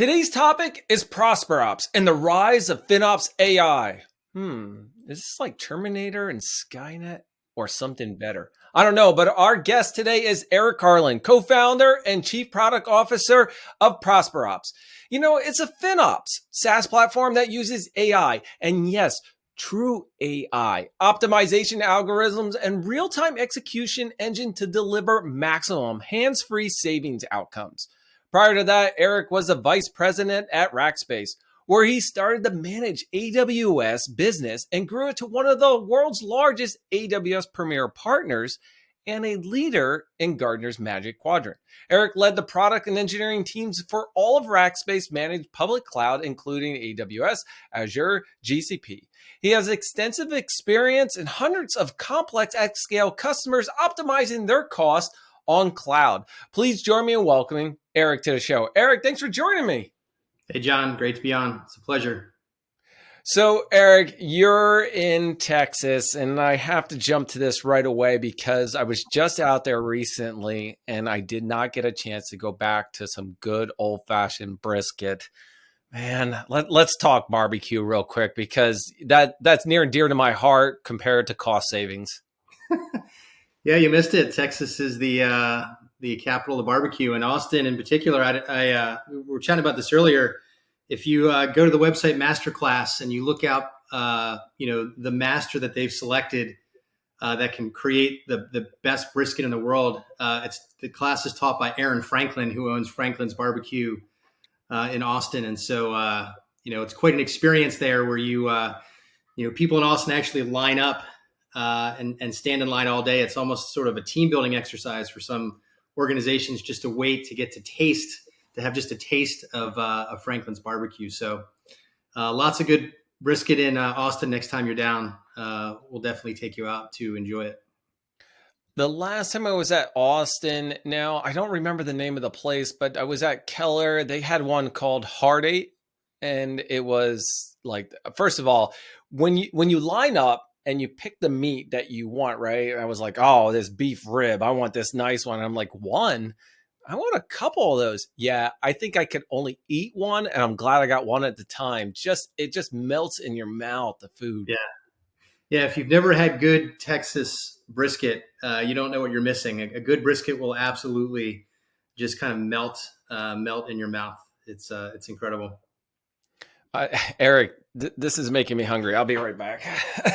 Today's topic is ProsperOps and the rise of FinOps AI. Is this like Terminator and Skynet or something better? I don't know, but our guest today is Erik Carlin, co-founder and chief product officer of ProsperOps. You know, it's a FinOps SaaS platform that uses AI, and yes, true AI, optimization algorithms, and real-time execution engine to deliver maximum hands-free savings outcomes. Prior to that, Erik was a vice president at Rackspace, where he started to manage AWS business and grew it to one of the world's largest AWS Premier partners and a leader in Gartner's Magic Quadrant. Erik led the product and engineering teams for all of Rackspace managed public cloud, including AWS, Azure, GCP. He has extensive experience in hundreds of complex at-scale customers optimizing their costs on cloud. Please join me in welcoming Erik to the show. Erik, thanks for joining me. Hey, John. Great to be on. It's a pleasure. So, Erik, you're in Texas, and I have to jump to this right away because I was just out there recently, and I did not get a chance to go back to some good old-fashioned brisket. Man, let's talk barbecue real quick because that's near and dear to my heart compared to cost savings. Yeah, you missed it. Texas is the capital of barbecue, and Austin in particular. We were chatting about this earlier. If you go to the website Masterclass and you look out, the master that they've selected that can create the best brisket in the world. The class is taught by Aaron Franklin, who owns Franklin's Barbecue in Austin, and so it's quite an experience there where people in Austin actually line up and stand in line all day. It's almost sort of a team building exercise for some organizations just to wait to get to have just a taste of Franklin's Barbecue. So lots of good brisket in Austin next time you're down. We'll definitely take you out to enjoy it. The last time I was at Austin, now I don't remember the name of the place, but I was at Keller. They had one called Heart 8, and it was like, first of all, when you line up and you pick the meat that you want, right? I was like, oh, this beef rib, I want this nice one. And I'm like, one? I want a couple of those. Yeah, I think I could only eat one, and I'm glad I got one at the time. It just melts in your mouth, the food. Yeah. If you've never had good Texas brisket, you don't know what you're missing. A good brisket will absolutely just kind of melt in your mouth. It's incredible. Erik, this is making me hungry. I'll be right back.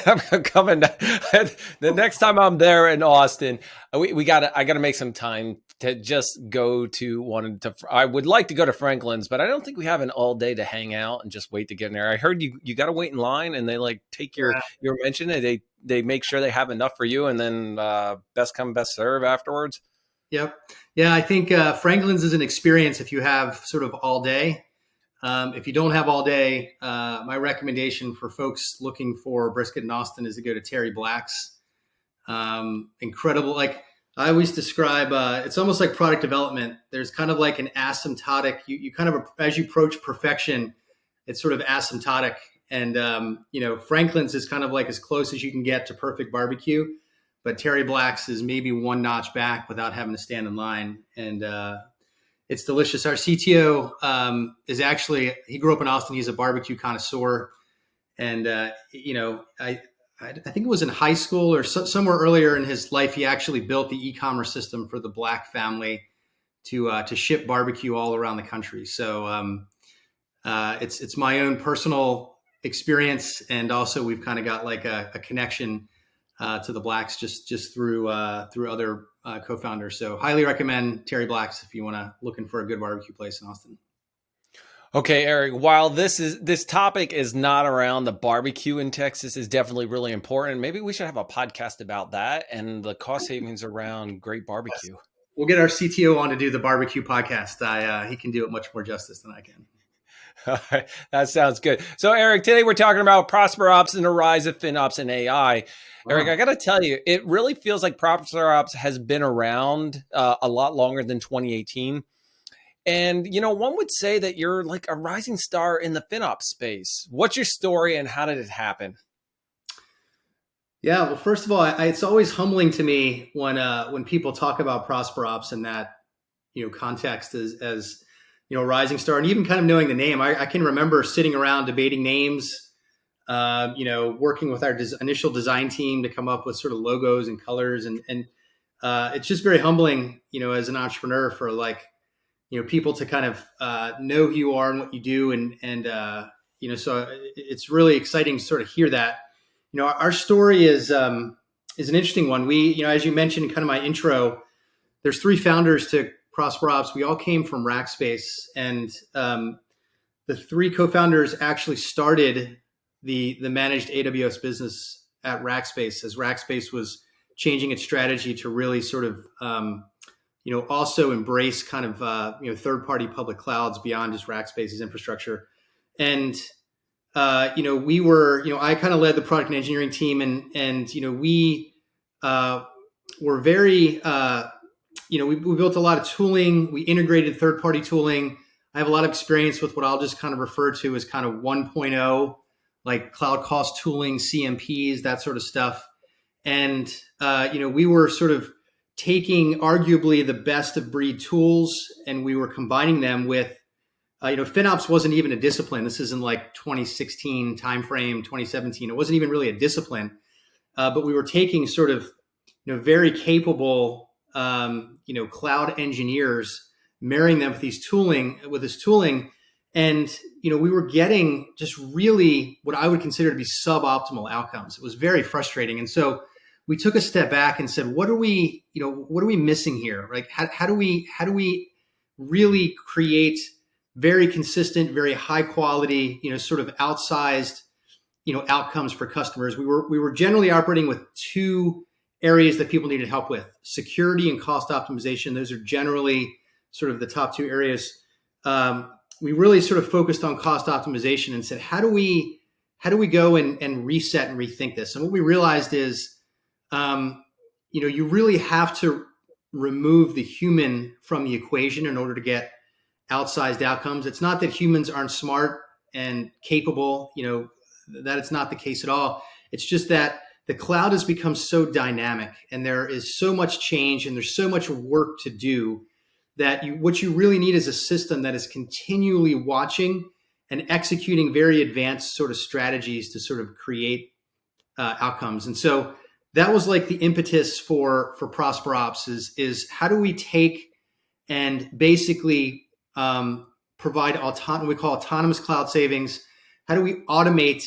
I'm coming. The next time I'm there in Austin, I gotta make some time to just go to I would like to go to Franklin's, but I don't think we have an all day to hang out and just wait to get in there. I heard you got to wait in line, and they like take your mention. They make sure they have enough for you, and then best come best serve afterwards. Yep. Yeah, I think Franklin's is an experience if you have sort of all day. If you don't have all day, my recommendation for folks looking for brisket in Austin is to go to Terry Black's. Incredible. Like I always describe, it's almost like product development. There's kind of like an asymptotic, you kind of, as you approach perfection, it's sort of asymptotic. And, Franklin's is kind of like as close as you can get to perfect barbecue, but Terry Black's is maybe one notch back without having to stand in line. And, it's delicious. Our CTO he grew up in Austin. He's a barbecue connoisseur. And, I think it was in high school or somewhere earlier in his life, he actually built the e-commerce system for the Black family to ship barbecue all around the country. So it's my own personal experience. And also we've kind of got like a connection to the Blacks just through other co-founders. So highly recommend Terry Black's if you want to looking for a good barbecue place in Austin. Okay, Erik, while this topic is not around the barbecue in Texas, is definitely really important. Maybe we should have a podcast about that and the cost savings around great barbecue. We'll get our CTO on to do the barbecue podcast. He can do it much more justice than I can. All right, that sounds good. So, Erik, today we're talking about ProsperOps and the rise of FinOps and AI. Wow. Erik, I got to tell you, it really feels like ProsperOps has been around a lot longer than 2018. And, one would say that you're like a rising star in the FinOps space. What's your story and how did it happen? Yeah, well, first of all, it's always humbling to me when people talk about ProsperOps in that context as rising star, and even kind of knowing the name. I can remember sitting around debating names, working with our initial design team to come up with sort of logos and colors, and it's just very humbling, as an entrepreneur for people to kind of know who you are and what you do, and so it's really exciting to sort of hear that. Our story is an interesting one. We, as you mentioned in kind of my intro, there's 3 founders to ProsperOps. We all came from Rackspace, and the 3 co-founders actually started the managed AWS business at Rackspace, as Rackspace was changing its strategy to really sort of also embrace kind of third-party public clouds beyond just Rackspace's infrastructure. And we were, I kind of led the product and engineering team, and we were very, we built a lot of tooling. We integrated third-party tooling. I have a lot of experience with what I'll just kind of refer to as kind of 1.0, like cloud cost tooling, CMPs, that sort of stuff. And, we were sort of taking arguably the best of breed tools, and we were combining them with, FinOps wasn't even a discipline. This is in like 2016 timeframe, 2017. It wasn't even really a discipline, but we were taking sort of, very capable, cloud engineers, marrying them with this tooling. And, we were getting just really what I would consider to be suboptimal outcomes. It was very frustrating. And so we took a step back and said, what are we missing here? Like, how do we really create very consistent, very high quality, sort of outsized, outcomes for customers? We were generally operating with 2 areas that people needed help with: security and cost optimization. Those are generally sort of the top 2 areas. We really sort of focused on cost optimization and said, how do we go and reset and rethink this? And what we realized is, you really have to remove the human from the equation in order to get outsized outcomes. It's not that humans aren't smart and capable, that it's not the case at all. It's just that the cloud has become so dynamic, and there is so much change, and there's so much work to do, that what you really need is a system that is continually watching and executing very advanced sort of strategies to sort of create outcomes. And so that was like the impetus for ProsperOps is how do we take and basically provide what we call autonomous cloud savings? How do we automate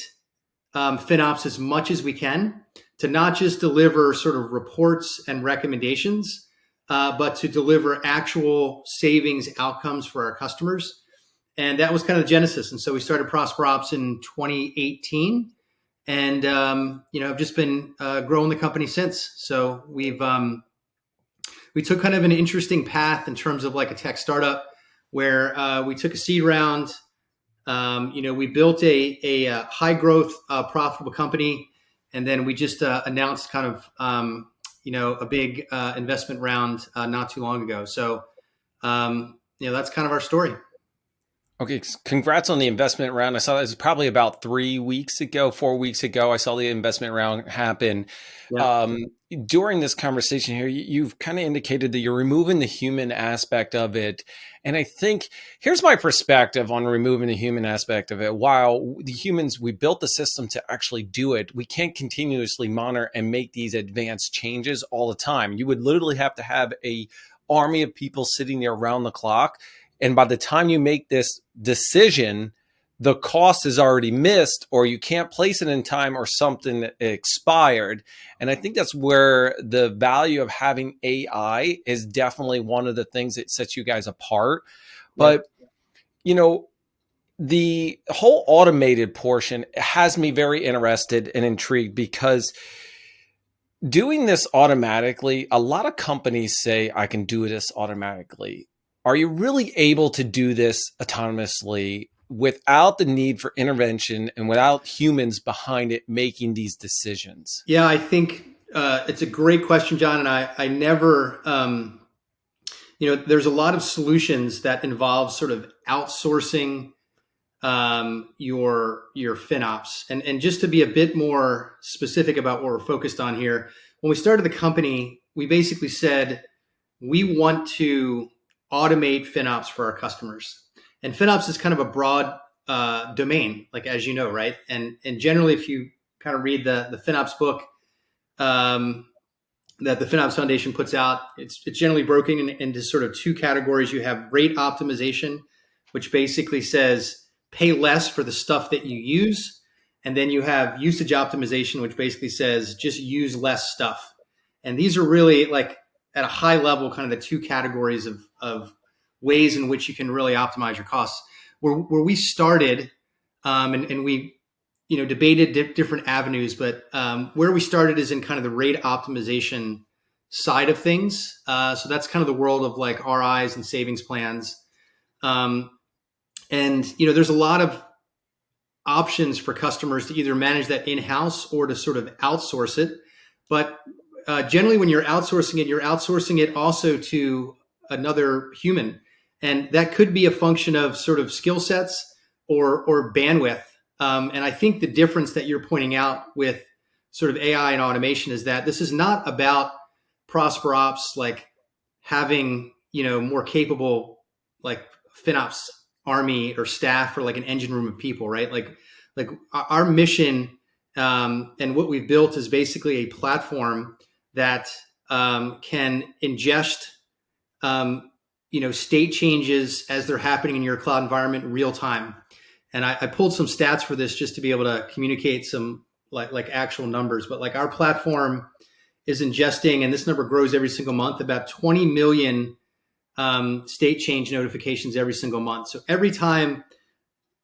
FinOps as much as we can to not just deliver sort of reports and recommendations, but to deliver actual savings outcomes for our customers? And that was kind of the genesis. And so we started ProsperOps in 2018, and I've just been growing the company since. So we took kind of an interesting path in terms of like a tech startup, where we took a seed round. We built a high growth, profitable company, and then we just announced kind of a big investment round not too long ago. So that's kind of our story. Okay, congrats on the investment round. I saw it was probably about 4 weeks ago. I saw the investment round happen. Yeah. During this conversation here, you've kind of indicated that you're removing the human aspect of it. And I think here's my perspective on removing the human aspect of it. While the humans, we built the system to actually do it, we can't continuously monitor and make these advanced changes all the time. You would literally have to have a army of people sitting there around the clock. And by the time you make this decision, the cost is already missed, or you can't place it in time, or something that expired. And I think that's where the value of having AI is definitely one of the things that sets you guys apart. But, the whole automated portion has me very interested and intrigued, because doing this automatically, a lot of companies say, I can do this automatically. Are you really able to do this autonomously without the need for intervention and without humans behind it making these decisions? Yeah, I think it's a great question, John. And I never, there's a lot of solutions that involve sort of outsourcing your FinOps. And just to be a bit more specific about what we're focused on here, when we started the company, we basically said, we want to automate FinOps for our customers. And FinOps is kind of a broad domain, like, as you know, right? And generally, if you kind of read the FinOps book that the FinOps Foundation puts out, it's generally broken into sort of two categories. You have rate optimization, which basically says pay less for the stuff that you use. And then you have usage optimization, which basically says just use less stuff. And these are really, like, at a high level, kind of the two categories of ways in which you can really optimize your costs. Where we started, and we debated different avenues, but where we started is in kind of the rate optimization side of things. So that's kind of the world of like RIs and savings plans. And there's a lot of options for customers to either manage that in-house or to sort of outsource it. But generally, when you're outsourcing it also to another human. And that could be a function of sort of skill sets or bandwidth. And I think the difference that you're pointing out with sort of AI and automation is that this is not about ProsperOps like having, more capable like FinOps army or staff or like an engine room of people, right? Like our mission and what we've built is basically a platform that can ingest state changes as they're happening in your cloud environment in real time. And I pulled some stats for this just to be able to communicate some like actual numbers. But like our platform is ingesting, and this number grows every single month, about 20 million state change notifications every single month. So every time,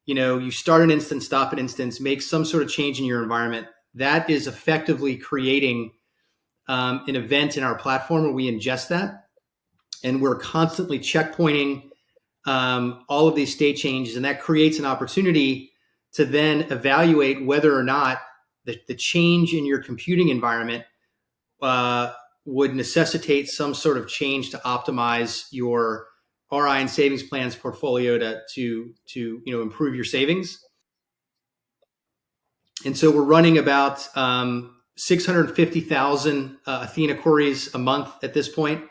you start an instance, stop an instance, make some sort of change in your environment, that is effectively creating an event in our platform where we ingest that. And we're constantly checkpointing all of these state changes. And that creates an opportunity to then evaluate whether or not the change in your computing environment would necessitate some sort of change to optimize your RI and savings plans portfolio to improve your savings. And so we're running about 650,000 Athena queries a month at this point,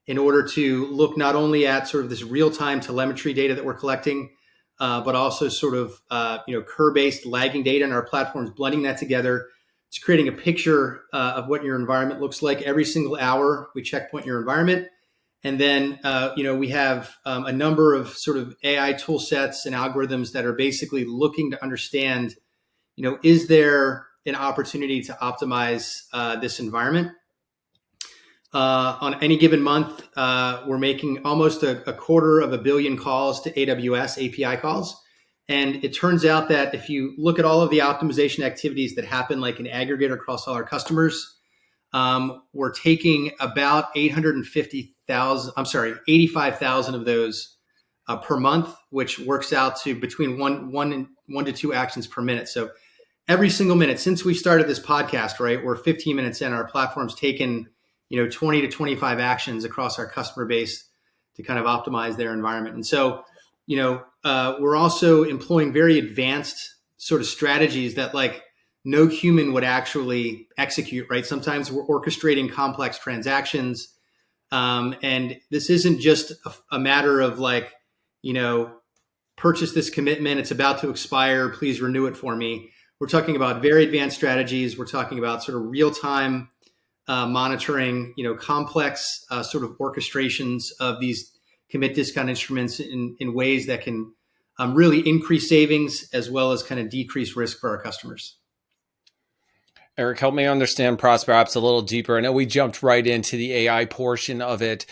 in order to look not only at sort of this real-time telemetry data that we're collecting, but also sort of curve-based lagging data in our platforms, blending that together. It's creating a picture of what your environment looks like every single hour. We checkpoint your environment. And then, we have a number of sort of AI tool sets and algorithms that are basically looking to understand, is there an opportunity to optimize this environment? On any given month, we're making almost a 250 million calls to AWS API calls. And it turns out that if you look at all of the optimization activities that happen like in aggregate across all our customers, we're taking about 85,000 of those per month, which works out to between one to two actions per minute. So every single minute since we started this podcast, right, we're 15 minutes in, our platform's taken 20 to 25 actions across our customer base to kind of optimize their environment. And so, we're also employing very advanced sort of strategies that like no human would actually execute, right? Sometimes we're orchestrating complex transactions. And this isn't just a matter of like, purchase this commitment, it's about to expire, please renew it for me. We're talking about very advanced strategies. We're talking about sort of real-time monitoring, complex sort of orchestrations of these commit discount instruments in ways that can really increase savings as well as kind of decrease risk for our customers. Erik, help me understand ProsperOps a little deeper. I know we jumped right into the AI portion of it.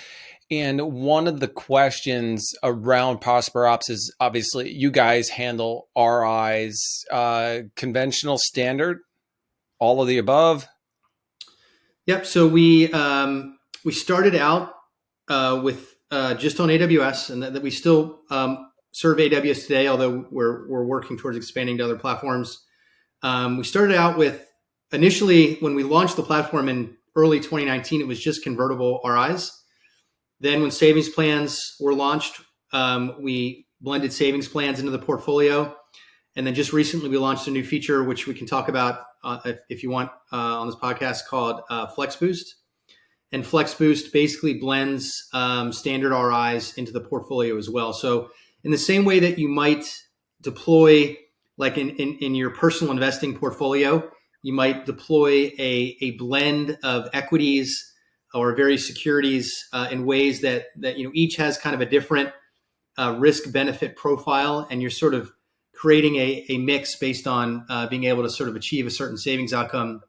And one of the questions around ProsperOps is obviously you guys handle RIs, conventional, standard, all of the above. Yep. So we started out with just on AWS, and that we still serve AWS today, although we're working towards expanding to other platforms. We started out with, initially when we launched the platform in early 2019, it was just convertible RIs. Then when savings plans were launched, we blended savings plans into the portfolio. And then just recently we launched a new feature, which we can talk about if you want on this podcast, called Flex Boost. And Flex Boost basically blends standard RIs into the portfolio as well. So in the same way that you might deploy, like in your personal investing portfolio, you might deploy a blend of equities or various securities in ways that each has kind of a different risk benefit profile, and you're sort of creating a mix based on being able to sort of achieve a certain savings outcome.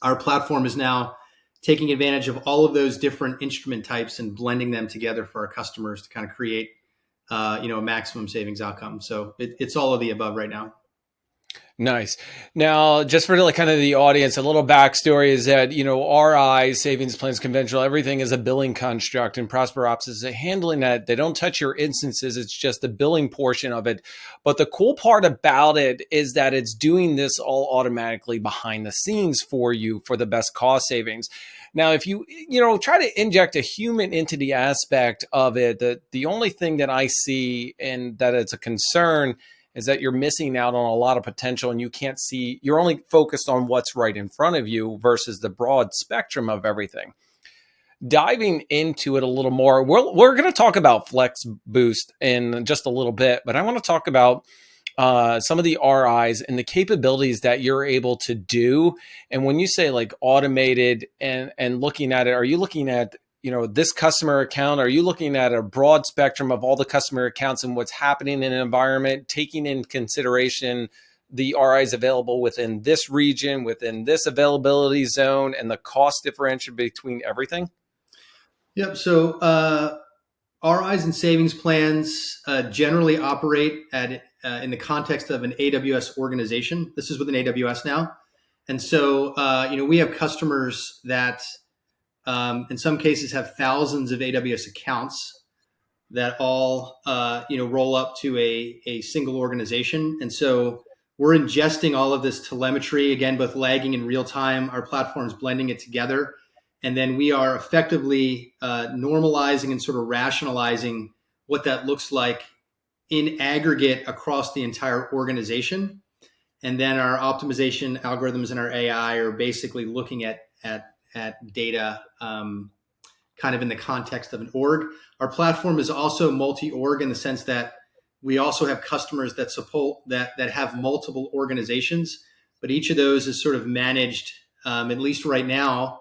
Our platform is now taking advantage of all of those different instrument types and blending them together for our customers to kind of create a maximum savings outcome. So it's all of the above right now. Nice. Now, just for like kind of the audience, a little backstory is that, RI, savings plans, conventional, everything is a billing construct, and ProsperOps is handling that. They don't touch your instances. It's just the billing portion of it. But the cool part about it is that it's doing this all automatically behind the scenes for you for the best cost savings. Now, if you try to inject a human into the aspect of it, the only thing that I see and that it's a concern is that you're missing out on a lot of potential, and you can't see, you're only focused on what's right in front of you versus the broad spectrum of everything. Diving into it a little more, we're going to talk about Flex Boost in just a little bit, but I want to talk about some of the RIs and the capabilities that you're able to do. And when you say like automated and looking at it, are you looking at this customer account? Are you looking at a broad spectrum of all the customer accounts and what's happening in an environment, taking in consideration the RIs available within this region, within this availability zone, and the cost differential between everything? Yep. So RIs and savings plans generally operate in the context of an AWS organization. This is within AWS now. And so, we have customers that in some cases have thousands of AWS accounts that all roll up to a single organization. And so we're ingesting all of this telemetry, again, both lagging and real time. Our platform's blending it together. And then we are effectively normalizing and sort of rationalizing what that looks like in aggregate across the entire organization. And then our optimization algorithms and our AI are basically looking at data kind of in the context of an org. Our platform is also multi-org in the sense that we also have customers that support that have multiple organizations, but each of those is sort of managed, at least right now,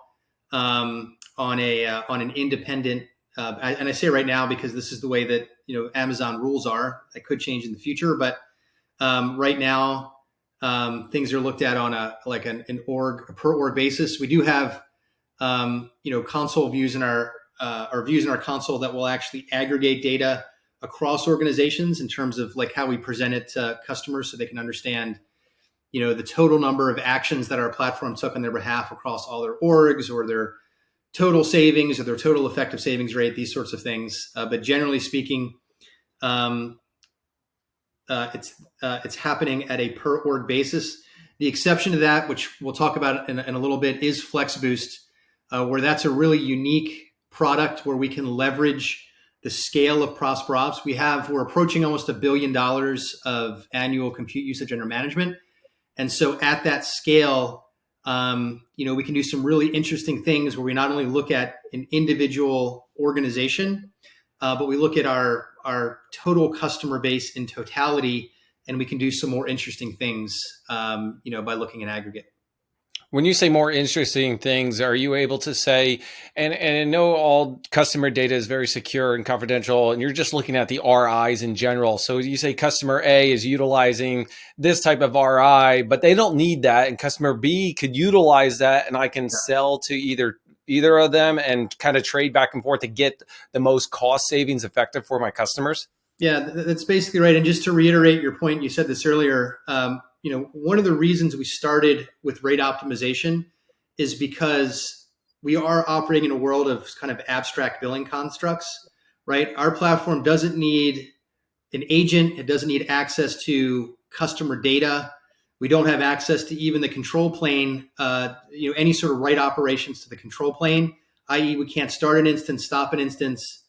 on an independent. And I say right now because this is the way that Amazon rules are. That could change in the future, but right now things are looked at on a per org basis. We do have console views in our views in our console that will actually aggregate data across organizations in terms of like how we present it to customers so they can understand, the total number of actions that our platform took on their behalf across all their orgs, or their total savings or their total effective savings rate, these sorts of things. But generally speaking, it's happening at a per org basis. The exception to that, which we'll talk about in a little bit, is Flex Boost, where that's a really unique product where we can leverage the scale of ProsperOps. We're approaching almost $1 billion of annual compute usage under management. And so at that scale, we can do some really interesting things where we not only look at an individual organization, but we look at our total customer base in totality, and we can do some more interesting things, by looking at aggregate. When you say more interesting things, are you able to say, and I know all customer data is very secure and confidential, and you're just looking at the RIs in general. So you say customer A is utilizing this type of RI, but they don't need that. And customer B could utilize that, and I can sell to either of them and kind of trade back and forth to get the most cost savings effective for my customers? Yeah, that's basically right. And just to reiterate your point, you said this earlier, one of the reasons we started with rate optimization is because we are operating in a world of kind of abstract billing constructs, right? Our platform doesn't need an agent. It doesn't need access to customer data. We don't have access to even the control plane, any sort of write operations to the control plane, i.e. we can't start an instance, stop an instance.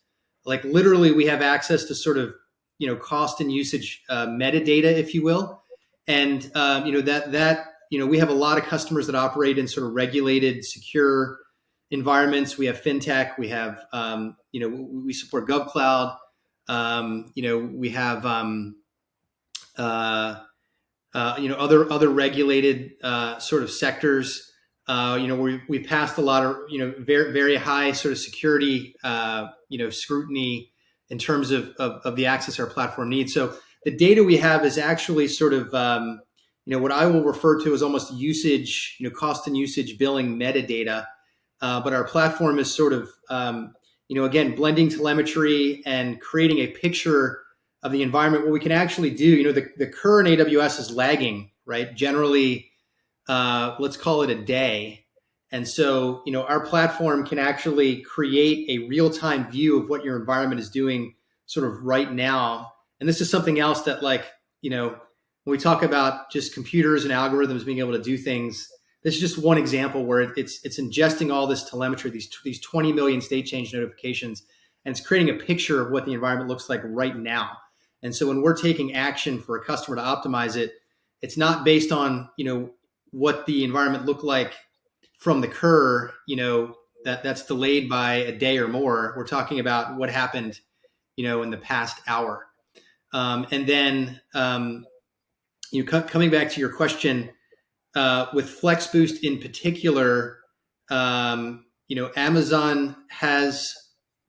Like literally we have access to sort of, cost and usage metadata, if you will. And, we have a lot of customers that operate in sort of regulated, secure environments. We have fintech, we have, we support GovCloud. We have other regulated sort of sectors. We passed a lot of very very high sort of security scrutiny in terms of the access our platform needs. So the data we have is actually sort of what I will refer to as almost usage, cost and usage billing metadata. But our platform is sort of again blending telemetry and creating a picture of the environment. What we can actually do, the current AWS is lagging, right? Generally, let's call it a day. And so, our platform can actually create a real-time view of what your environment is doing sort of right now. And this is something else that when we talk about just computers and algorithms being able to do things, this is just one example where it's ingesting all this telemetry, these 20 million state change notifications, and it's creating a picture of what the environment looks like right now. And so when we're taking action for a customer to optimize it, it's not based on, what the environment looked like from the cur, that's delayed by a day or more. We're talking about what happened, in the past hour. And then, coming back to your question, with FlexBoost in particular, Amazon has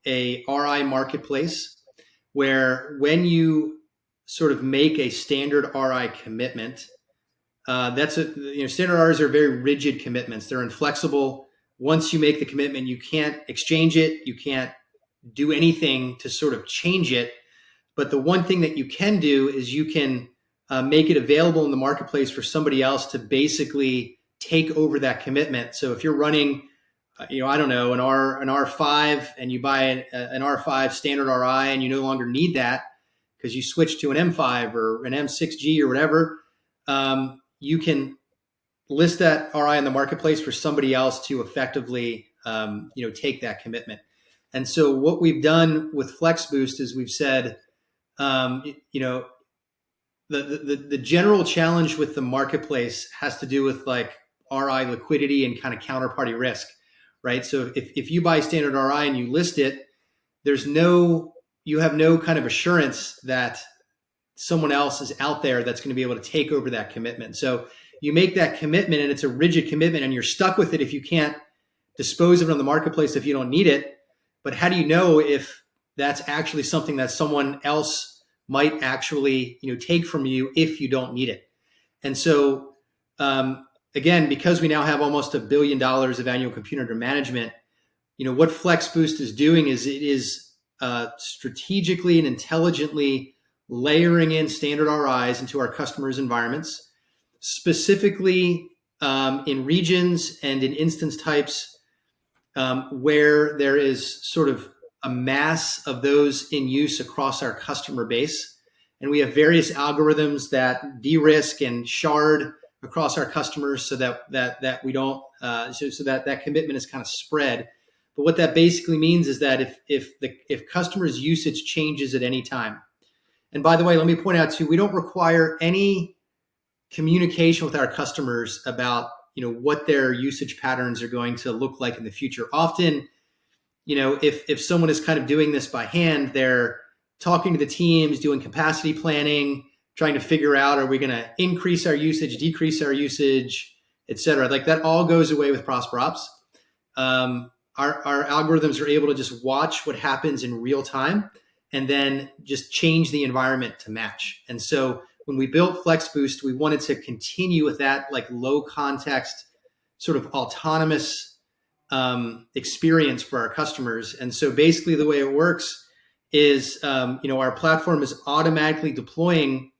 a RI marketplace where when you sort of make a standard RI commitment, standard RIs are very rigid commitments. They're inflexible. Once you make the commitment, you can't exchange it. You can't do anything to sort of change it. But the one thing that you can do is you can make it available in the marketplace for somebody else to basically take over that commitment. So if you're running, an R5 and you buy an R5 standard RI and you no longer need that because you switch to an M5 or an M6G or whatever, you can list that RI in the marketplace for somebody else to effectively, take that commitment. And so what we've done with FlexBoost is we've said, the general challenge with the marketplace has to do with like RI liquidity and kind of counterparty risk, right? So if you buy standard RI and you list it, you have no kind of assurance that someone else is out there that's going to be able to take over that commitment. So you make that commitment and it's a rigid commitment and you're stuck with it if you can't dispose of it on the marketplace if you don't need it. But how do you know if that's actually something that someone else might actually, take from you if you don't need it? And so, again, because we now have almost $1 billion of annual computer under management, what FlexBoost is doing is it is strategically and intelligently layering in standard RIs into our customers' environments, specifically in regions and in instance types where there is sort of a mass of those in use across our customer base. And we have various algorithms that de-risk and shard across our customers so that we don't, so that commitment is kind of spread. But what that basically means is that if customers' usage changes at any time, and by the way, let me point out too, we don't require any communication with our customers about, what their usage patterns are going to look like in the future. Often, if someone is kind of doing this by hand, they're talking to the teams, doing capacity planning, trying to figure out, are we going to increase our usage, decrease our usage, et cetera. Like that all goes away with ProsperOps. Our algorithms are able to just watch what happens in real time and then just change the environment to match. And so when we built FlexBoost, we wanted to continue with that like low context, sort of autonomous experience for our customers. And so basically the way it works is, our platform is automatically deploying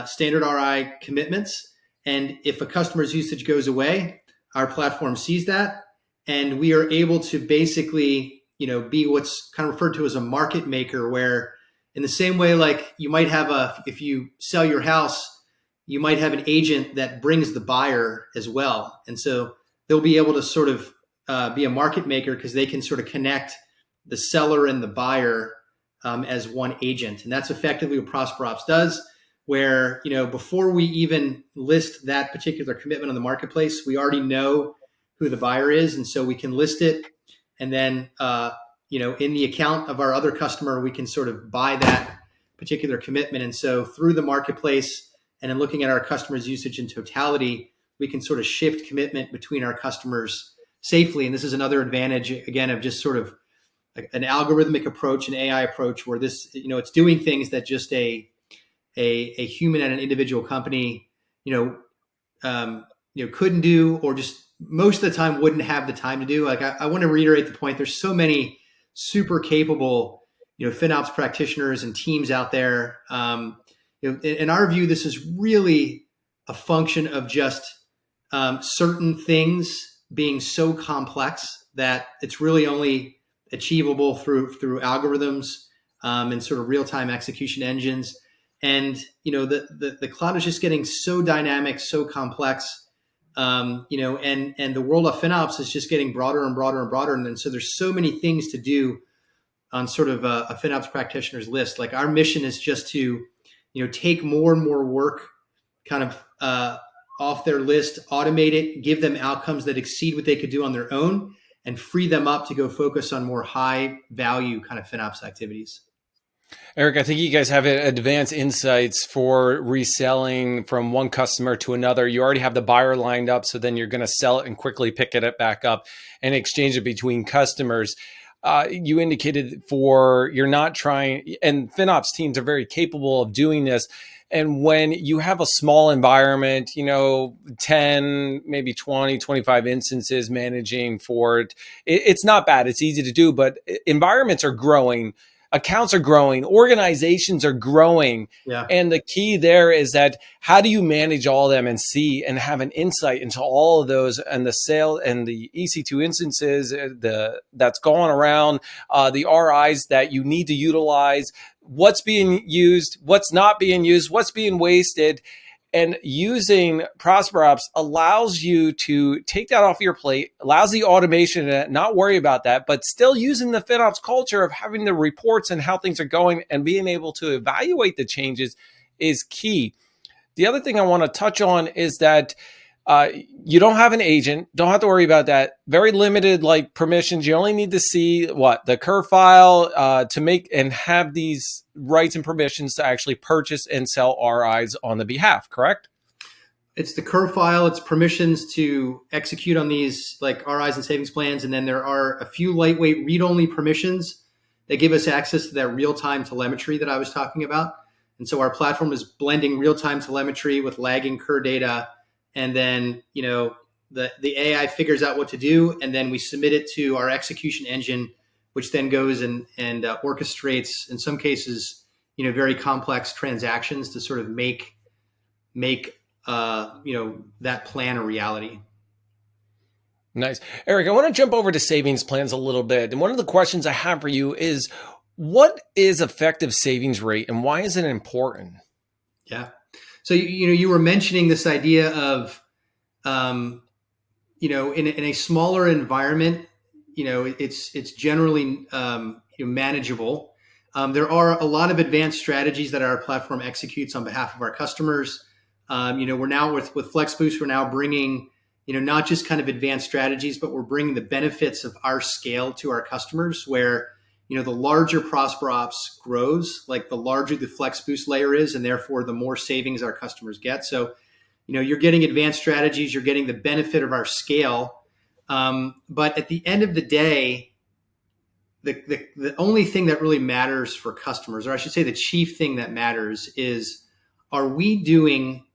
standard RI commitments. And if a customer's usage goes away, our platform sees that. And we are able to basically, be what's kind of referred to as a market maker, where in the same way, like you might have if you sell your house, you might have an agent that brings the buyer as well. And so they'll be able to sort of be a market maker because they can sort of connect the seller and the buyer as one agent. And that's effectively what ProsperOps does, where, before we even list that particular commitment on the marketplace, we already know who the buyer is. And so we can list it and then in the account of our other customer, we can sort of buy that particular commitment. And so through the marketplace and in looking at our customers' usage in totality, we can sort of shift commitment between our customers safely. And this is another advantage, again, of just sort of an algorithmic approach, an AI approach, where this, it's doing things that just a human at an individual company, couldn't do, or just most of the time wouldn't have the time to do. Like I want to reiterate the point. There's so many super capable, FinOps practitioners and teams out there. In our view, this is really a function of just certain things being so complex that it's really only achievable through algorithms and sort of real-time execution engines. And the cloud is just getting so dynamic, so complex. And the world of FinOps is just getting broader and broader and broader. And then so there's so many things to do on sort of a FinOps practitioner's list. Like our mission is just to, take more and more work kind of off their list, automate it, give them outcomes that exceed what they could do on their own, and free them up to go focus on more high value kind of FinOps activities. Erik, I think you guys have advanced insights for reselling from one customer to another. You already have the buyer lined up, so then you're going to sell it and quickly pick it back up and exchange it between customers. You indicated you're not trying, and FinOps teams are very capable of doing this. And when you have a small environment, 10, maybe 20, 25 instances managing for it, it's not bad. It's easy to do, but environments are growing. Accounts are growing, organizations are growing. Yeah. And the key there is that how do you manage all of them and see and have an insight into all of those and the sale and the EC2 instances that's going around, the RIs that you need to utilize, what's being used, what's not being used, what's being wasted. And using ProsperOps allows you to take that off your plate, allows the automation to not worry about that, but still using the FinOps culture of having the reports and how things are going and being able to evaluate the changes is key. The other thing I want to touch on is that you don't have an agent, don't have to worry about that. Very limited permissions. You only need to see the curve file to make and have these rights and permissions to actually purchase and sell RIs on the behalf, correct? It's the curve file, it's permissions to execute on these RIs and savings plans. And then there are a few lightweight read-only permissions that give us access to that real-time telemetry that I was talking about. And so our platform is blending real-time telemetry with lagging curve data. And then, the AI figures out what to do, and then we submit it to our execution engine, which then goes and orchestrates, in some cases, very complex transactions to sort of make that plan a reality. Nice. Erik, I want to jump over to savings plans a little bit. And one of the questions I have for you is, what is effective savings rate and why is it important? Yeah. So, you were mentioning this idea of, in a smaller environment, it's generally, manageable. There are a lot of advanced strategies that our platform executes on behalf of our customers. We're now with FlexBoost, we're now bringing, not just kind of advanced strategies, but we're bringing the benefits of our scale to our customers where, the larger ProsperOps grows, the larger the FlexBoost layer is, and therefore the more savings our customers get. So, you're getting advanced strategies, you're getting the benefit of our scale. But at the end of the day, the only thing that really matters for customers, or I should say the chief thing that matters is, are we doing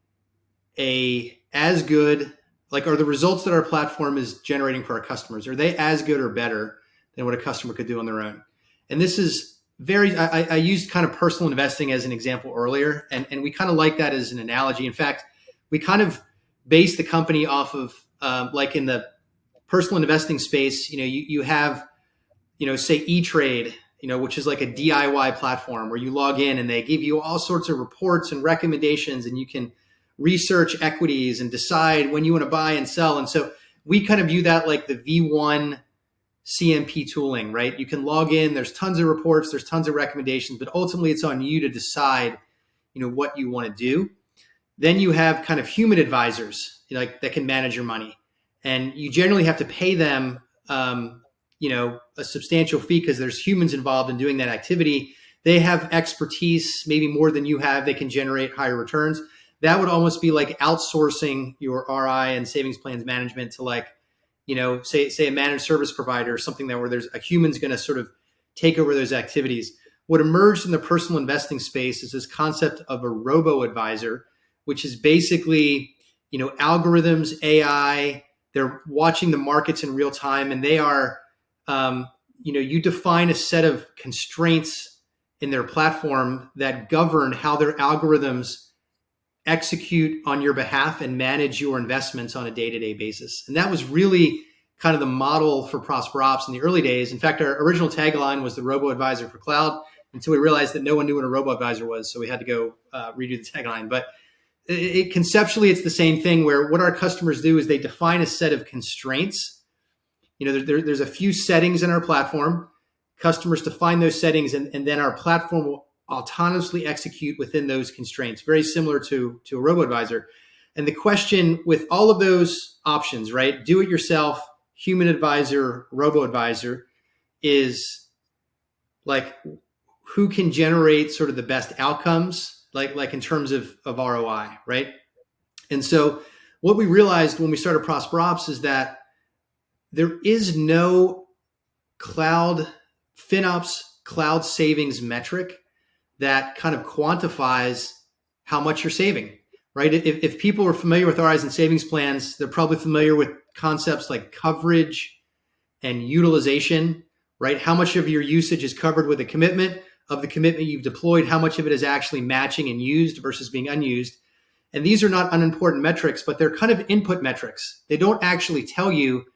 as good, are the results that our platform is generating for our customers, are they as good or better than what a customer could do on their own? And this is I used kind of personal investing as an example earlier, and we kind of like that as an analogy. In fact, we kind of base the company off of in the personal investing space, you have, say E-Trade, which is like a DIY platform where you log in and they give you all sorts of reports and recommendations, and you can research equities and decide when you want to buy and sell. And so we kind of view that like the V1 CMP tooling, right? You can log in, there's tons of reports, there's tons of recommendations, but ultimately it's on you to decide, what you want to do. Then you have kind of human advisors, that can manage your money. And you generally have to pay them, a substantial fee because there's humans involved in doing that activity. They have expertise, maybe more than you have. They can generate higher returns. That would almost be like outsourcing your RI and savings plans management to say a managed service provider or something where there's a human's going to sort of take over those activities. What emerged in the personal investing space is this concept of a robo-advisor, which is basically, algorithms, AI. They're watching the markets in real time, and they are, you define a set of constraints in their platform that govern how their algorithms execute on your behalf and manage your investments on a day-to-day basis. And that was really kind of the model for ProsperOps in the early days. In fact, our original tagline was the robo-advisor for cloud, until we realized that no one knew what a robo-advisor was. So we had to go redo the tagline. But conceptually, it's the same thing where what our customers do is they define a set of constraints. There's a few settings in our platform. Customers define those settings, and then our platform will autonomously execute within those constraints, very similar to a robo-advisor. And the question with all of those options, right? Do it yourself, human advisor, robo-advisor, is like, who can generate sort of the best outcomes, like in terms of ROI, right? And so what we realized when we started ProsperOps is that there is no FinOps cloud savings metric that kind of quantifies how much you're saving, right? If people are familiar with RIs and savings plans, they're probably familiar with concepts like coverage and utilization, right? How much of your usage is covered with a commitment? Of the commitment you've deployed, how much of it is actually matching and used versus being unused. And these are not unimportant metrics, but they're kind of input metrics. They don't actually tell you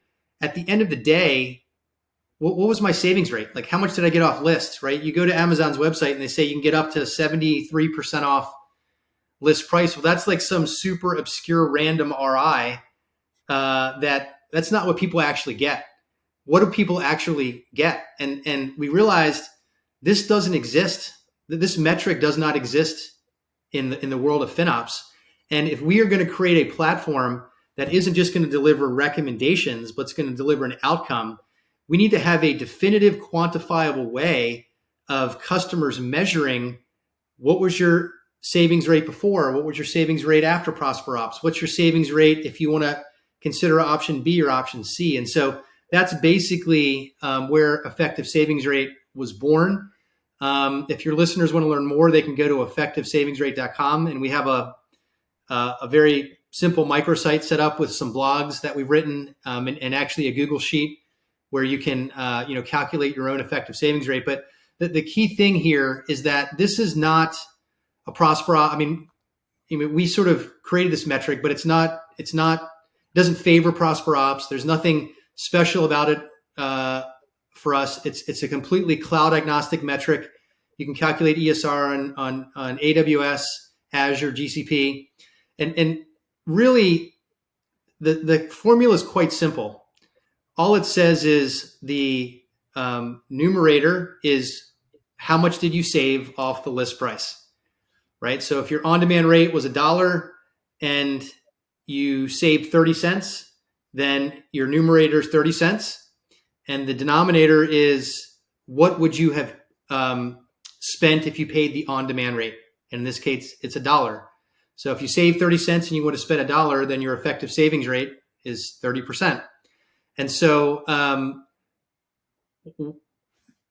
at the end of the day, what was my savings rate? Like, how much did I get off list, right? You go to Amazon's website and they say you can get up to 73% off list price. Well, that's like some super obscure random RI that's not what people actually get. What do people actually get? And we realized this doesn't exist. This metric does not exist in the world of FinOps. And if we are going to create a platform that isn't just going to deliver recommendations, but it's going to deliver an outcome, we need to have a definitive, quantifiable way of customers measuring what was your savings rate before, what was your savings rate after ProsperOps, what's your savings rate if you want to consider option B or option C. And so that's basically where effective savings rate was born. If your listeners want to learn more, they can go to effectivesavingsrate.com, and we have a very simple microsite set up with some blogs that we've written, and actually a Google sheet where you can calculate your own effective savings rate. But the key thing here is that this is not a ProsperOps. I mean, we sort of created this metric, but it doesn't favor ProsperOps. There's nothing special about it for us. It's a completely cloud agnostic metric. You can calculate ESR on AWS, Azure, GCP, and really the formula is quite simple. All it says is the numerator is how much did you save off the list price, right? So if your on-demand rate was $1 and you saved 30 cents, then your numerator is 30 cents. And the denominator is what would you have spent if you paid the on-demand rate. And in this case, it's $1. So if you save 30 cents and you would have spent $1, then your effective savings rate is 30%. And so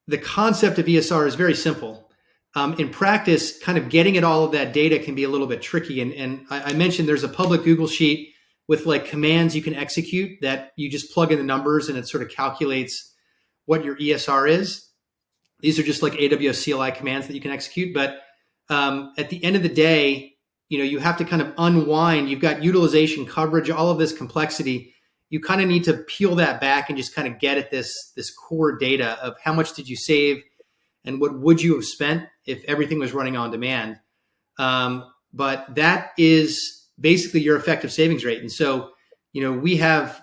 the concept of ESR is very simple. In practice, kind of getting at all of that data can be a little bit tricky. And I mentioned there's a public Google sheet with like commands you can execute that you just plug in the numbers and it sort of calculates what your ESR is. These are just like AWS CLI commands that you can execute. But at the end of the day, you have to kind of unwind. You've got utilization, coverage, all of this complexity. You kind of need to peel that back and just kind of get at this core data of how much did you save and what would you have spent if everything was running on demand. But that is basically your effective savings rate. And so, we have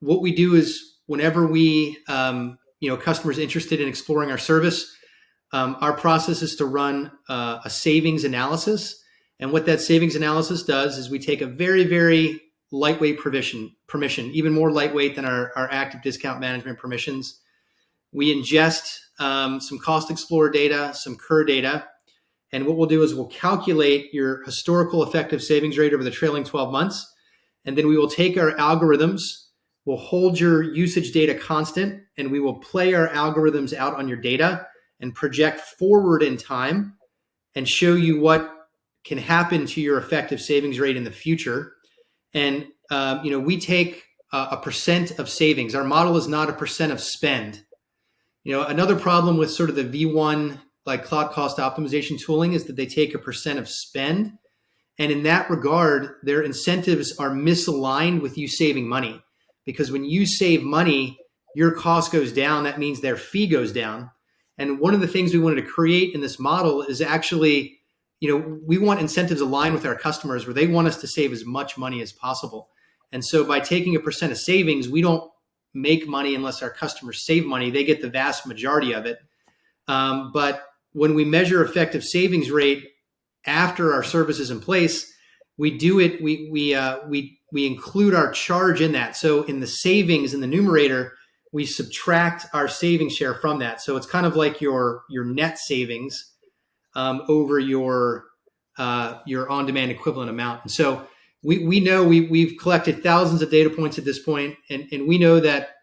what we do is whenever we, customers interested in exploring our service, our process is to run a savings analysis. And what that savings analysis does is we take a very, very lightweight permission, even more lightweight than our active discount management permissions. We ingest some Cost Explorer data, some CUR data. And what we'll do is we'll calculate your historical effective savings rate over the trailing 12 months. And then we will take our algorithms, we'll hold your usage data constant, and we will play our algorithms out on your data and project forward in time and show you what can happen to your effective savings rate in the future. And, we take a percent of savings. Our model is not a percent of spend. Another problem with sort of the V1, like cloud cost optimization tooling, is that they take a percent of spend. And in that regard, their incentives are misaligned with you saving money, because when you save money, your cost goes down. That means their fee goes down. And one of the things we wanted to create in this model is actually, we want incentives aligned with our customers where they want us to save as much money as possible. And so by taking a percent of savings, we don't make money unless our customers save money. They get the vast majority of it. But when we measure effective savings rate after our service is in place, we do it. We include our charge in that. So in the savings in the numerator, we subtract our savings share from that. So it's kind of like your net savings over your on-demand equivalent amount. And so we know we've collected thousands of data points at this point, and we know that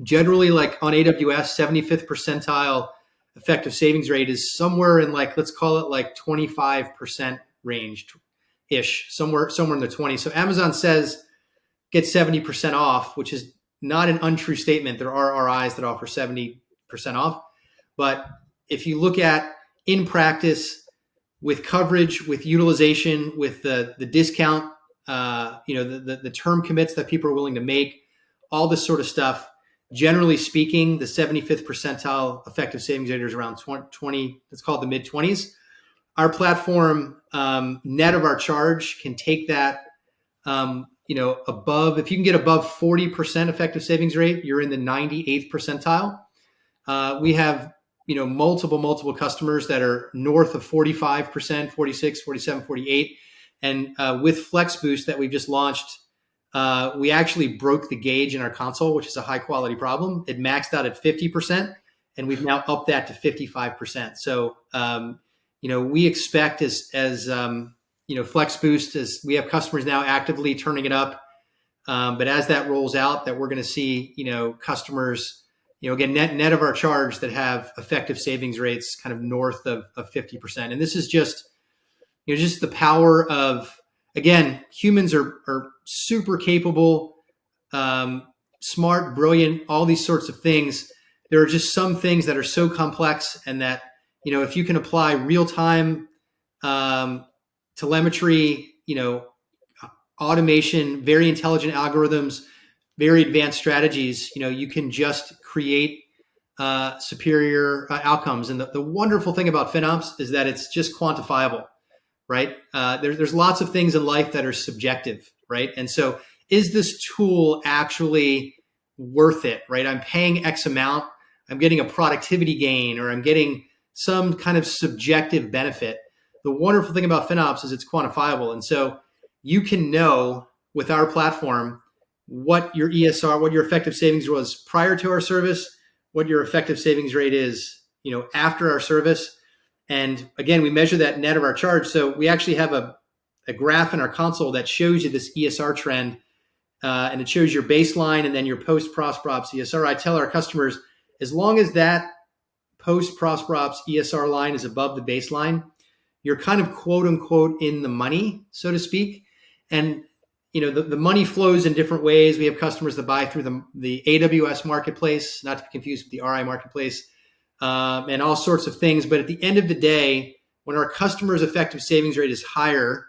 generally, like on AWS, 75th percentile effective savings rate is somewhere in, like, let's call it like 25% range ish, somewhere in the 20s. So Amazon says get 70% off, which is not an untrue statement. There are RIs that offer 70% off. But if you look at in practice, with coverage, with utilization, with the discount, the term commits that people are willing to make, all this sort of stuff, generally speaking, the 75th percentile effective savings rate is around 20, let's call it the mid 20s. Our platform, net of our charge, can take that, above, if you can get above 40% effective savings rate, you're in the 98th percentile. We have, multiple customers that are north of 45%, 46, 47, 48. And with Flex Boost that we've just launched, we actually broke the gauge in our console, which is a high quality problem. It maxed out at 50%, and we've now upped that to 55%. So, we expect as Flex Boost, as we have customers now actively turning it up. But as that rolls out, that we're going to see, customers, again, net of our charge, that have effective savings rates kind of north of 50%. And this is just the power of, again, humans are super capable, smart, brilliant, all these sorts of things. There are just some things that are so complex, and that, if you can apply real-time telemetry, automation, very intelligent algorithms, very advanced strategies, you can just create superior outcomes. And the wonderful thing about FinOps is that it's just quantifiable, right? There's lots of things in life that are subjective, right? And so, is this tool actually worth it, right? I'm paying X amount, I'm getting a productivity gain, or I'm getting some kind of subjective benefit. The wonderful thing about FinOps is it's quantifiable. And so you can know with our platform what your ESR, what your effective savings was prior to our service, what your effective savings rate is, after our service. And again, we measure that net of our charge. So we actually have a graph in our console that shows you this ESR trend, and it shows your baseline and then your post ProsperOps ESR. I tell our customers, as long as that post ProsperOps ESR line is above the baseline, you're kind of quote unquote in the money, so to speak. And the money flows in different ways. We have customers that buy through the AWS marketplace, not to be confused with the RI marketplace, and all sorts of things. But at the end of the day, when our customers' effective savings rate is higher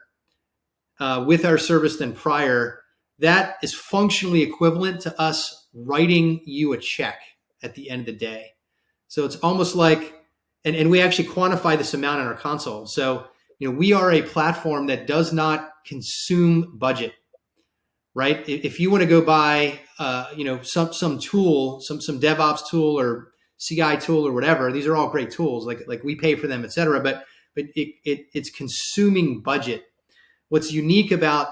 with our service than prior, that is functionally equivalent to us writing you a check at the end of the day. So it's almost like, and we actually quantify this amount in our console. So, we are a platform that does not consume budget, right? If you want to go buy, some tool, some DevOps tool or CI tool or whatever, these are all great tools. Like we pay for them, et cetera, but it's consuming budget. What's unique about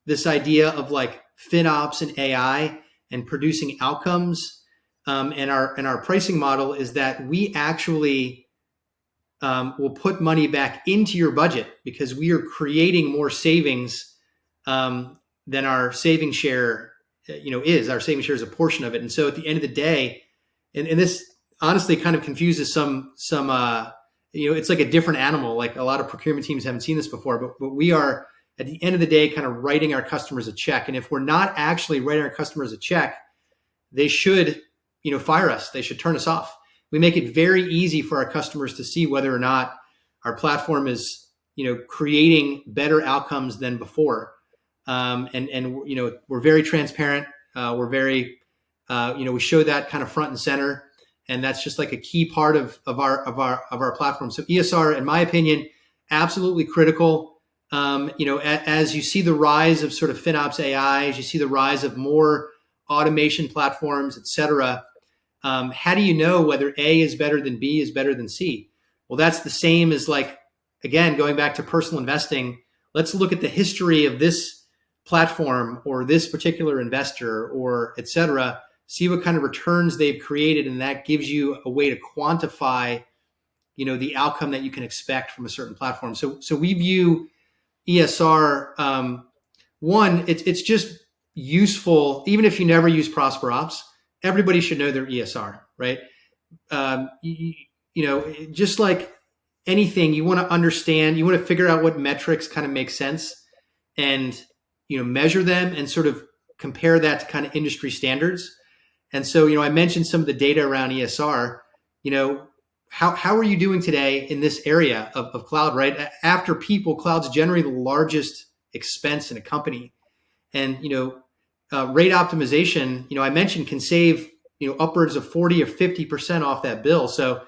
this idea of like FinOps and AI and producing outcomes. And our pricing model is that we actually will put money back into your budget because we are creating more savings than our saving share, is. Our saving share is a portion of it. And so at the end of the day, and this honestly kind of confuses some it's like a different animal. Like a lot of procurement teams haven't seen this before, but we are at the end of the day kind of writing our customers a check. And if we're not actually writing our customers a check, they should fire us. They should turn us off. We make it very easy for our customers to see whether or not our platform is, creating better outcomes than before. And we're very transparent. We're very, we show that kind of front and center, and that's just like a key part of our platform. So ESR, in my opinion, absolutely critical. As you see the rise of sort of FinOps AI, as you see the rise of more automation platforms, et cetera, how do you know whether A is better than B is better than C? Well, that's the same as like, again, going back to personal investing. Let's look at the history of this platform or this particular investor or et cetera, see what kind of returns they've created. And that gives you a way to quantify, the outcome that you can expect from a certain platform. So we view ESR, one, it's just useful. Even if you never use ProsperOps, everybody should know their ESR, right? Just like anything, you want to understand, you want to figure out what metrics kind of make sense and, measure them and sort of compare that to kind of industry standards. And so, I mentioned some of the data around ESR. How are you doing today in this area of cloud, right? After people, cloud's generally the largest expense in a company. And, rate optimization, I mentioned can save, upwards of 40 or 50% off that bill. So,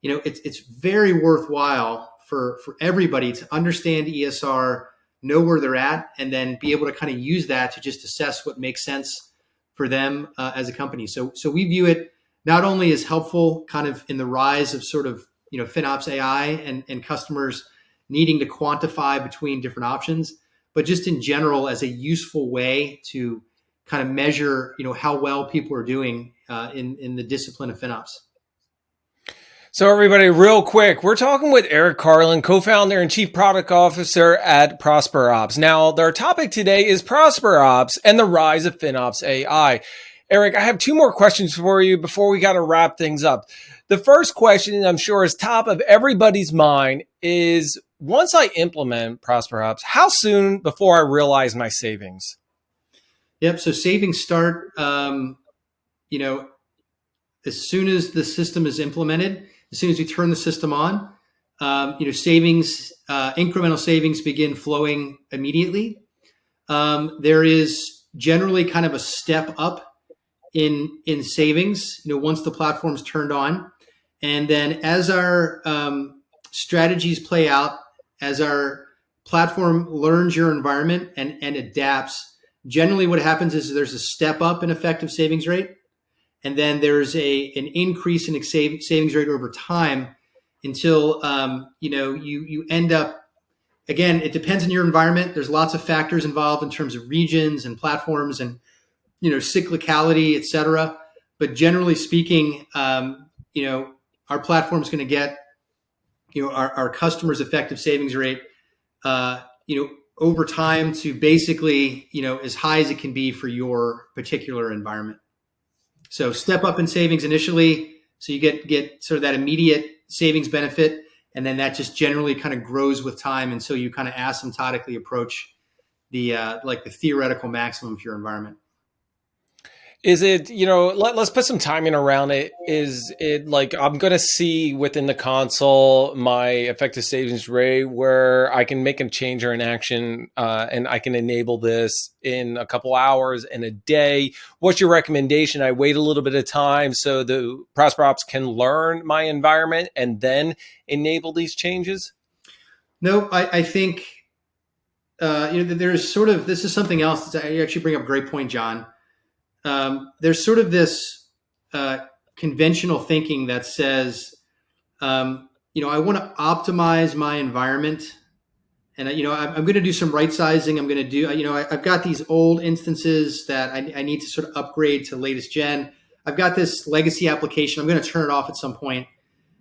it's very worthwhile for everybody to understand ESR, know where they're at, and then be able to kind of use that to just assess what makes sense for them as a company. So we view it not only as helpful kind of in the rise of sort of, FinOps AI and customers needing to quantify between different options, but just in general as a useful way to kind of measure, how well people are doing in the discipline of FinOps. So everybody, real quick, we're talking with Erik Carlin, co-founder and chief product officer at ProsperOps. Now, our topic today is ProsperOps and the rise of FinOps AI. Erik, I have two more questions for you before we got to wrap things up. The first question, I'm sure is top of everybody's mind, is once I implement ProsperOps, how soon before I realize my savings? Yep. So savings start, as soon as the system is implemented, as soon as you turn the system on, savings, incremental savings begin flowing immediately. There is generally kind of a step up in savings, once the platform's turned on. And then as our strategies play out, as our platform learns your environment and adapts, generally what happens is there's a step up in effective savings rate. And then there's an increase in savings rate over time until, you end up, again, it depends on your environment. There's lots of factors involved in terms of regions and platforms and, cyclicality, et cetera. But generally speaking, our platform is going to get, our customers' effective savings rate, over time to basically, as high as it can be for your particular environment. So step up in savings initially, so you get sort of that immediate savings benefit, and then that just generally kind of grows with time until you kind of asymptotically approach the the theoretical maximum for your environment. Is it, let's put some timing around it. Is it like I'm going to see within the console my effective savings rate where I can make a change or an action and I can enable this in a couple hours, in a day? What's your recommendation? I wait a little bit of time so the ProsperOps can learn my environment and then enable these changes? No, I think, there's sort of, this is something else. You actually bring up a great point, John. There's sort of this conventional thinking that says, I want to optimize my environment And, I'm going to do some right sizing. I'm going to do, I've got these old instances that I need to sort of upgrade to latest gen. I've got this legacy application. I'm going to turn it off at some point.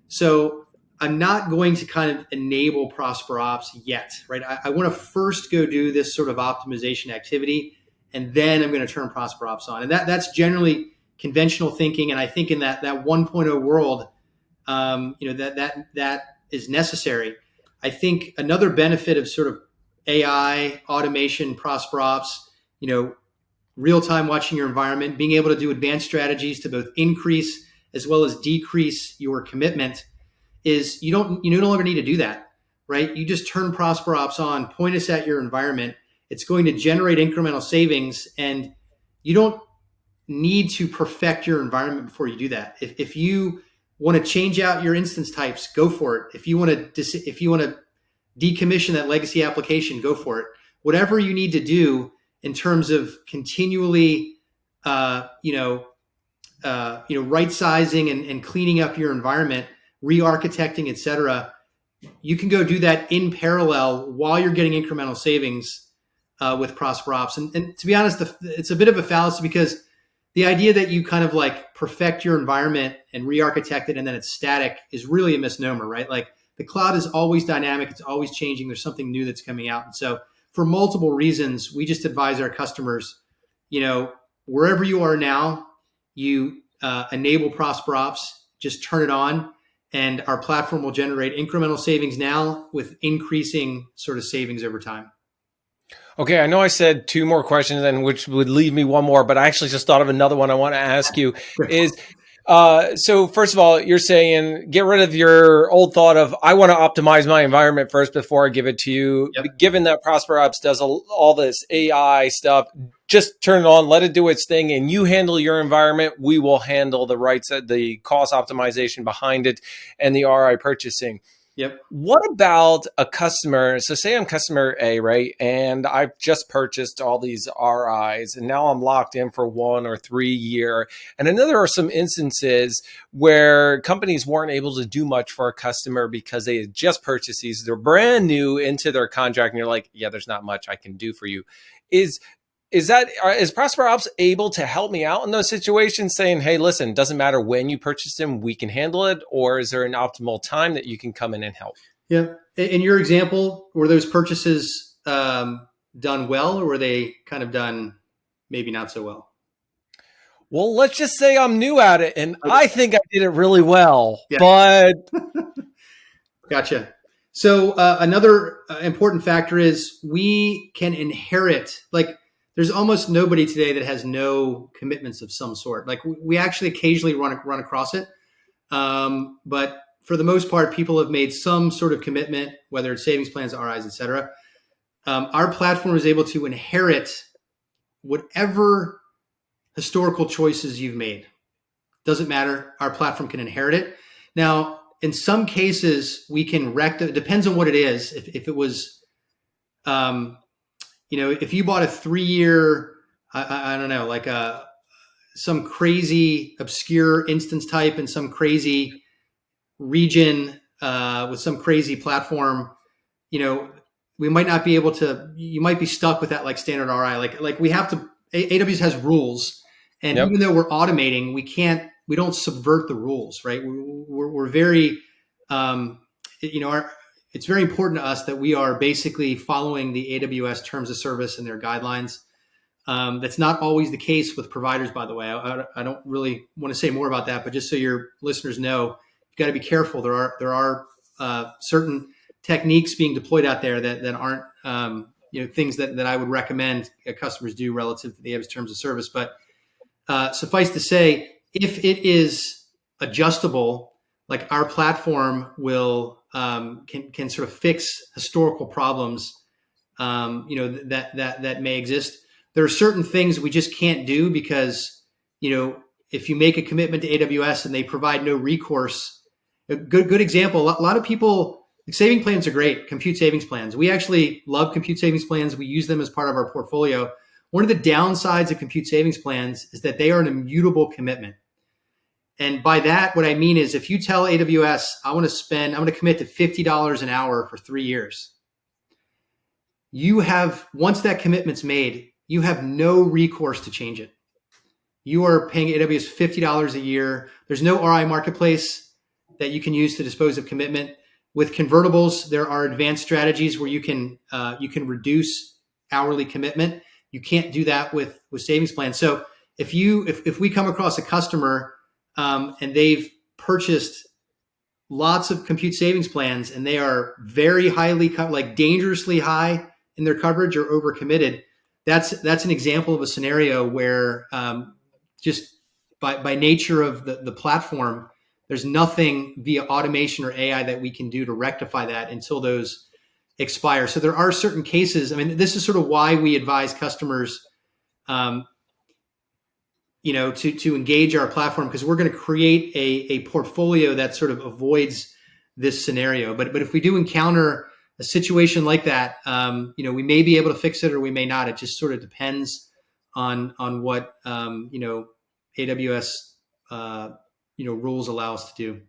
So I'm not going to kind of enable ProsperOps yet, right? I want to first go do this sort of optimization activity, and then I'm going to turn ProsperOps on. And that's generally conventional thinking. And I think in that 1.0 world, that is necessary. I think another benefit of sort of AI, automation, ProsperOps, real-time watching your environment, being able to do advanced strategies to both increase as well as decrease your commitment is you no longer need to do that, right? You just turn ProsperOps on, point us at your environment. It's going to generate incremental savings, and you don't need to perfect your environment before you do that. If you want to change out your instance types, go for it. If you want to decommission that legacy application, go for it. Whatever you need to do in terms of continually, right sizing and cleaning up your environment, re-architecting, et cetera, you can go do that in parallel while you're getting incremental savings with ProsperOps. And to be honest, it's a bit of a fallacy, because the idea that you kind of like perfect your environment and re-architect it and then it's static is really a misnomer, right? Like the cloud is always dynamic. It's always changing. There's something new that's coming out. And so for multiple reasons, we just advise our customers, wherever you are now, you enable ProsperOps, just turn it on, and our platform will generate incremental savings now with increasing sort of savings over time. Okay, I know I said two more questions, and which would leave me one more, but I actually just thought of another one I want to ask you is, so first of all, you're saying get rid of your old thought of, I want to optimize my environment first before I give it to you. Yep. Given that ProsperOps does all this AI stuff, just turn it on, let it do its thing, and you handle your environment. We will handle the cost optimization behind it and the RI purchasing. Yep. What about a customer? So say I'm customer A, right? And I've just purchased all these RIs, and now I'm locked in for 1 or 3 year. And I know there are some instances where companies weren't able to do much for a customer because they had just purchased these. They're brand new into their contract, and you're like, yeah, there's not much I can do for you. Is ProsperOps able to help me out in those situations, saying, hey, listen, doesn't matter when you purchase them, we can handle it? Or is there an optimal time that you can come in and help? Yeah. In your example, were those purchases done well, or were they kind of done maybe not so well? Well, let's just say I'm new at it, and okay. I think I did it really well, yeah. But Gotcha. So another important factor is we can inherit, like, there's almost nobody today that has no commitments of some sort. Like we actually occasionally run across it. But for the most part, people have made some sort of commitment, whether it's savings plans, RIs, et cetera. Our platform is able to inherit whatever historical choices you've made. Doesn't matter. Our platform can inherit it. Now, in some cases, we can it depends on what it is. If it was, if you bought a 3-year, I don't know, like some crazy obscure instance type in some crazy region with some crazy platform, we might not be able to. You might be stuck with that like standard RI. Like we have to. AWS has rules, and yep. Even though we're automating, we don't subvert the rules, right? We're very, it's very important to us that we are basically following the AWS terms of service and their guidelines. That's not always the case with providers, by the way. I don't really want to say more about that, but just so your listeners know, you've got to be careful. There are certain techniques being deployed out there that aren't things that I would recommend customers do relative to the AWS terms of service. But suffice to say, if it is adjustable, like our platform will can sort of fix historical problems, that may exist. There are certain things we just can't do because, if you make a commitment to AWS and they provide no recourse, a good example, a lot of people, saving plans are great, compute savings plans. We actually love compute savings plans. We use them as part of our portfolio. One of the downsides of compute savings plans is that they are an immutable commitment. And by that, what I mean is if you tell AWS, I'm going to commit to $50 an hour for 3 years. you have, once that commitment's made, you have no recourse to change it. You are paying AWS $50 a year. There's no RI marketplace that you can use to dispose of commitment. With convertibles, there are advanced strategies where you can reduce hourly commitment. You can't do that with savings plans. So if we come across a customer and they've purchased lots of compute savings plans and they are very highly, like dangerously high in their coverage or overcommitted, that's an example of a scenario where just by nature of the platform, there's nothing via automation or AI that we can do to rectify that until those expire. So there are certain cases. I mean, this is sort of why we advise customers, to engage our platform, because we're going to create a portfolio that sort of avoids this scenario. But if we do encounter a situation like that, we may be able to fix it or we may not. It just sort of depends on what AWS rules allow us to do.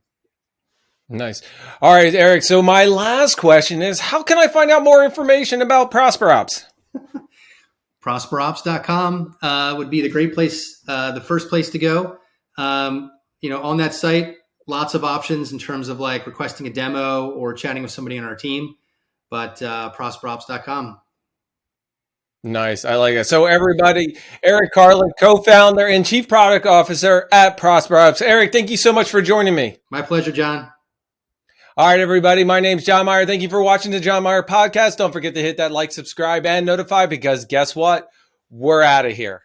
Nice. All right, Erik. So my last question is, how can I find out more information about ProsperOps? ProsperOps.com would be the great place, the first place to go. On that site, lots of options in terms of like requesting a demo or chatting with somebody on our team, but ProsperOps.com. Nice. I like it. So everybody, Erik Carlin, co-founder and chief product officer at ProsperOps. Erik, thank you so much for joining me. My pleasure, John. All right, everybody. My name's Jon Myer. Thank you for watching the Jon Myer Podcast. Don't forget to hit that like, subscribe, and notify, because guess what? We're out of here.